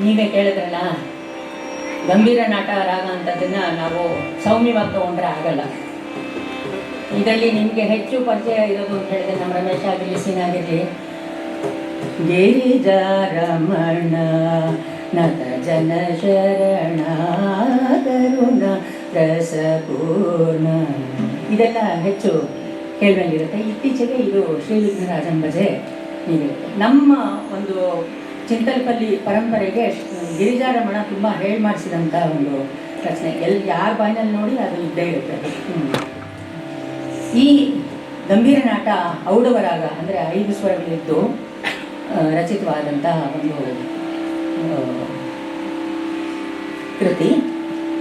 ನೀವೇ ಕೇಳಿದ್ರಲ್ಲ, ಗಂಭೀರ ನಾಟ ರಾಗ ಅಂತದನ್ನು ನಾವು ಸೌಮ್ಯವಾಗಿ ತಗೊಂಡ್ರೆ ಆಗಲ್ಲ. ಇದರಲ್ಲಿ ನಿಮಗೆ ಹೆಚ್ಚು ಪರಿಚಯ ಇರೋದು ಅಂತ ಹೇಳಿದ್ರೆ ನಮ್ಮ ರಮೇಶ್ ಆಗಿರಲಿ, ಸೀನ್ ಆಗಿರಲಿ, ಗಿರಿಜಾರಮಣ ನತ ಜನ ಶರಣ ಕರುಣ ರಸಪೂರ್ಣ, ಇದೆಲ್ಲ ಹೆಚ್ಚು ಕೇಳುವಂಗಿರುತ್ತೆ. ಇತ್ತೀಚೆಗೆ ಇದು ಶ್ರೀವಿಘ್ನರಾಜನ್ ಭಜೆ ಹೀಗಿರುತ್ತೆ. ನಮ್ಮ ಒಂದು ಚಿಂತಲ್ಪಲ್ಲಿ ಪರಂಪರೆಗೆ ಗಿರಿಜಾರಮಣ ತುಂಬ ಹೇಳಿ ಮಾಡಿಸಿದಂಥ ಒಂದು ರಚನೆ. ಯಾರ ಬಾಯಿನಲ್ಲಿ ನೋಡಿ ಅದು ಇದ್ದೇ ಇರುತ್ತೆ. ಈ ಗಂಭೀರ ನಾಟ ಔಡವರಾಗ ಅಂದರೆ 5 ಸ್ವರಗಳಿದ್ದು ರಚಿತವಾದಂತಹ ಒಂದು ಕೃತಿ.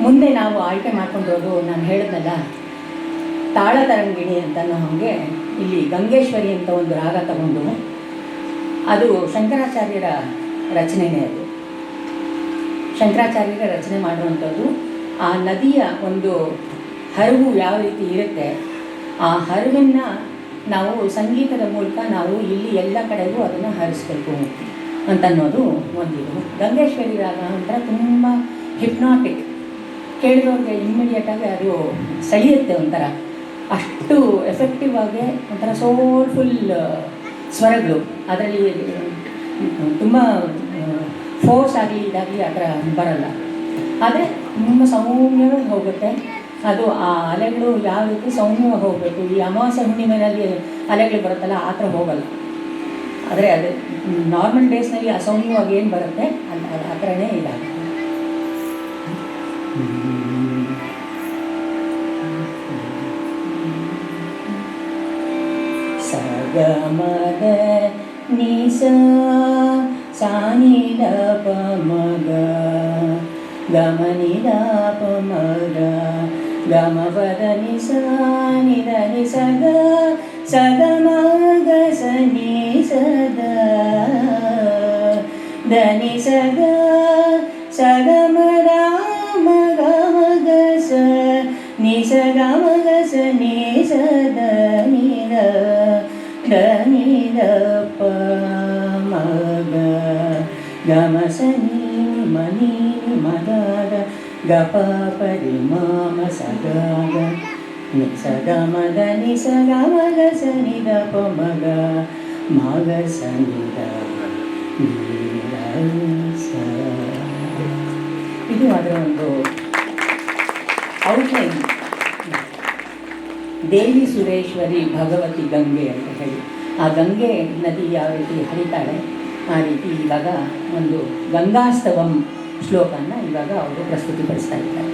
ಮುಂದೆ ನಾವು ಆಯ್ಕೆ ಮಾಡ್ಕೊಂಡಿರೋದು ನಾನು ಹೇಳಿದ್ನಲ್ಲ, ತಾಳತರಂಗಿಣಿ ಅಂತ ಹಾಗೆ ಇಲ್ಲಿ ಗಂಗೇಶ್ವರಿ ಅಂತ ಒಂದು ರಾಗ ತಗೊಂಡು, ಅದು ಶಂಕರಾಚಾರ್ಯರ ರಚನೆಯೇ. ಅದು ಶಂಕರಾಚಾರ್ಯರ ರಚನೆ ಮಾಡುವಂಥದ್ದು. ಆ ನದಿಯ ಒಂದು ಹರಿವು ಯಾವ ರೀತಿ ಇರುತ್ತೆ, ಆ ಹರಿವನ್ನು ನಾವು ಸಂಗೀತದ ಮೂಲಕ ನಾವು ಇಲ್ಲಿ ಎಲ್ಲ ಕಡೆಗೂ ಅದನ್ನು ಹರಿಸ್ಬೇಕು ಅಂತನ್ನೋದು ಒಂದಿದು. ಗಂಗೇಶ್ವರಿ ರಾಗ ಅಂದರೆ ತುಂಬ ಹಿಪ್ನಾಟಿಕ್, ಕೇಳಿದವ್ರಿಗೆ ಇಮ್ಮಿಡಿಯೇಟಾಗಿ ಅದು ಸೆಳೆಯುತ್ತೆ ಒಂಥರ. ಅಷ್ಟು ಎಫೆಕ್ಟಿವ್ ಆಗಿ ಒಂಥರ ಸೋಲ್ಫುಲ್ ಸ್ವರಗಳು. ಅದರಲ್ಲಿ ತುಂಬ ಫೋರ್ಸ್ ಆಗಲಿ ಇದಾಗಲಿ ಆ ಥರ ಬರಲ್ಲ, ಆದರೆ ತುಂಬ ಸೌಮ್ಯವಾಗಿ ಹೋಗುತ್ತೆ ಅದು. ಆ ಅಲೆಗಳು ಯಾವ ರೀತಿ ಸೌಮ್ಯವಾಗಿ ಹೋಗಬೇಕು, ಈ ಅಮಾವಾಸ್ಯೆ ಹುಣ್ಣಿಮೆಯಲ್ಲಿ ಅಲೆಗಳು ಬರುತ್ತಲ್ಲ ಆ ಥರ ಹೋಗಲ್ಲ. ಆದರೆ ಅದು ನಾರ್ಮಲ್ ಡೇಸ್ನಲ್ಲಿ ಅಸೌಮ್ಯವಾಗಿ ಏನು ಬರುತ್ತೆ ಆ ಥರನೇ ಇದಾಗುತ್ತೆ. ಸಗಮದ ನಿಸ ಸಾನಿದ ಪಮಗ ಗಮನಿದ ಪಮಗ ಗಮಪದ ನಿಸ ನಿದ ನಿಸಗ ಸಗಮಗ ಸನಿ ಸದ ಧನಿ ಸಗ ಸಗಮದ ಮಗ ಮಗ ಸ ನಿಸ ಗಮಗ ಸ ನಿ ಸದ ನಿದ ಧನಿದ ಪ ಮಗ ಗಮ ಸನಿ ಮನಿ ಮದದ ಗಪ ಪರಿ ಮಾಮ ಸಗಾಗ ನಿ ಸಗಮದ ನಿ ಸಗಮಗ ಸನಿದ ಪ ಮಗ ಮಗ ಸನಿದ ಸ. ಇದು ಅದರ ಒಂದು ಔಟ್ಲೈನ್. ದೇವಿ ಸುರೇಶ್ವರಿ ಭಗವತಿ ಗಂಗೆ ಅಂತ ಹೇಳಿ, ಆ ಗಂಗೆ ನದಿ ಯಾವ ರೀತಿ ಹರಿತಾಳೆ ಆ ರೀತಿ ಇವಾಗ ಒಂದು ಗಂಗಾಸ್ತವಂ ಶ್ಲೋಕನ ಇವಾಗ ಅವರು ಪ್ರಸ್ತುತಿಪಡಿಸ್ತಾ ಇದ್ದಾರೆ.